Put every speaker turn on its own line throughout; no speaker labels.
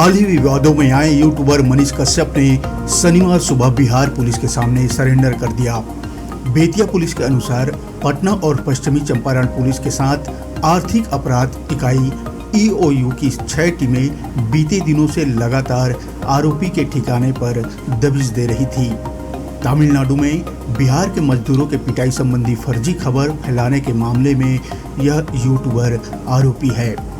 हाल ही विवादों में आए यूट्यूबर मनीष कश्यप ने शनिवार सुबह बिहार पुलिस के सामने सरेंडर कर दिया। बेतिया पुलिस के अनुसार पटना और पश्चिमी चंपारण पुलिस के साथ आर्थिक अपराध इकाई ईओयू की 6 टीमें बीते दिनों से लगातार आरोपी के ठिकाने पर दबिश दे रही थी। तमिलनाडु में बिहार के मजदूरों के पिटाई संबंधी फर्जी खबर फैलाने के मामले में यह यूट्यूबर आरोपी है।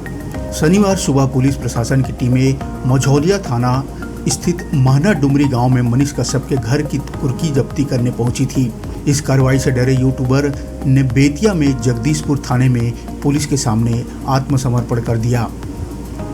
शनिवार सुबह पुलिस प्रशासन की टीमें मझौलिया थाना स्थित महना डुमरी गांव में मनीष कश्यप के घर की कुर्की जब्ती करने पहुंची थी। इस कार्रवाई से डरे यूट्यूबर ने बेतिया में जगदीशपुर थाने में पुलिस के सामने आत्मसमर्पण कर दिया।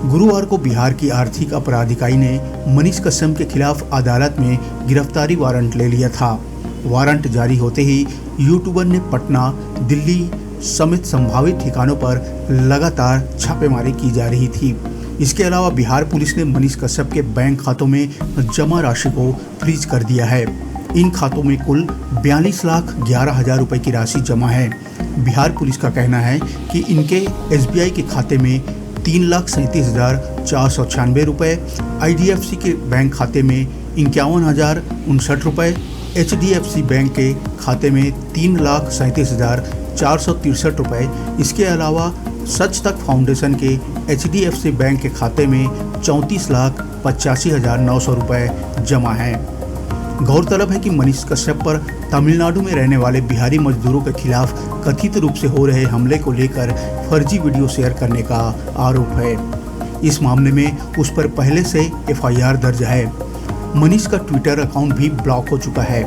गुरुवार को बिहार की आर्थिक अपराध इकाई ने मनीष कश्यप के खिलाफ अदालत में गिरफ्तारी वारंट ले लिया था। वारंट जारी होते ही यूट्यूबर ने पटना, दिल्ली समेत संभावित ठिकानों पर लगातार छापेमारी की जा रही थी। इसके अलावा बिहार पुलिस ने मनीष कश्यप के बैंक खातों में जमा राशि को फ्रीज कर दिया है। इन खातों में कुल 42,11,000 रुपए की राशि जमा है। बिहार पुलिस का कहना है कि इनके एसबीआई के खाते में 3,37,496 रुपए, आईडीएफसी के बैंक खाते में 51,059 रुपए, एचडीएफसी बैंक के खाते में 3,37,463 रुपए। इसके अलावा सच तक फाउंडेशन के एचडीएफसी बैंक के खाते में 34,85,900 रुपए जमा हैं। गौरतलब है कि मनीष कश्यप पर तमिलनाडु में रहने वाले बिहारी मजदूरों के खिलाफ कथित रूप से हो रहे हमले को लेकर फर्जी वीडियो शेयर करने का आरोप है। इस मामले में उस पर पहले से एफआईआर दर्ज है। मनीष का ट्विटर अकाउंट भी ब्लॉक हो चुका है,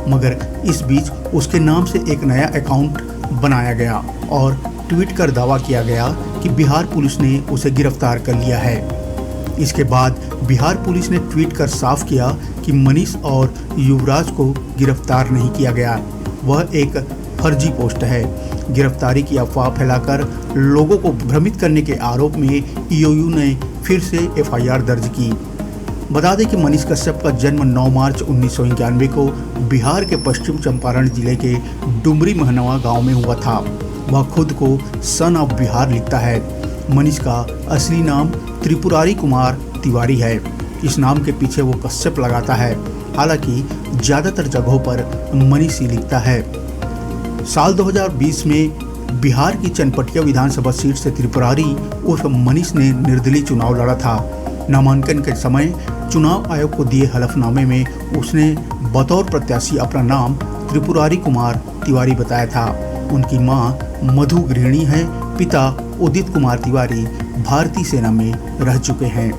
मगर इस बीच उसके नाम से एक नया अकाउंट बनाया गया और ट्वीट कर दावा किया गया कि बिहार पुलिस ने उसे गिरफ्तार कर लिया है। इसके बाद बिहार पुलिस ने ट्वीट कर साफ किया कि मनीष और युवराज को गिरफ्तार नहीं किया गया, वह एक फर्जी पोस्ट है। गिरफ्तारी की अफवाह फैलाकर लोगों को भ्रमित करने के आरोप में ईओयू ने फिर से एफआईआर दर्ज की। बता दें कि मनीष कश्यप का जन्म 9 मार्च 1991 को बिहार के पश्चिम चंपारण जिले के डुमरी महनवा गांव में हुआ था। वह खुद को सन ऑफ बिहार लिखता है। मनीष का असली नाम त्रिपुरारी कुमार तिवारी है। इस नाम के पीछे वो कश्यप लगाता है। हालांकि ज़्यादातर जगहों पर मनीष ही लिखता है। साल 2020 में बिहार की चनपटिया विधानसभा सीट से त्रिपुरारी उर्फ मनीष ने निर्दलीय चुनाव लड़ा था। नामांकन के समय चुनाव आयोग को दिए हलफनामे में उसने बतौर प्रत्याशी अपना नाम त्रिपुरारी कुमार तिवारी बताया था। उनकी मां मधु गृहिणी है। पिता उदित कुमार तिवारी भारतीय सेना में रह चुके हैं।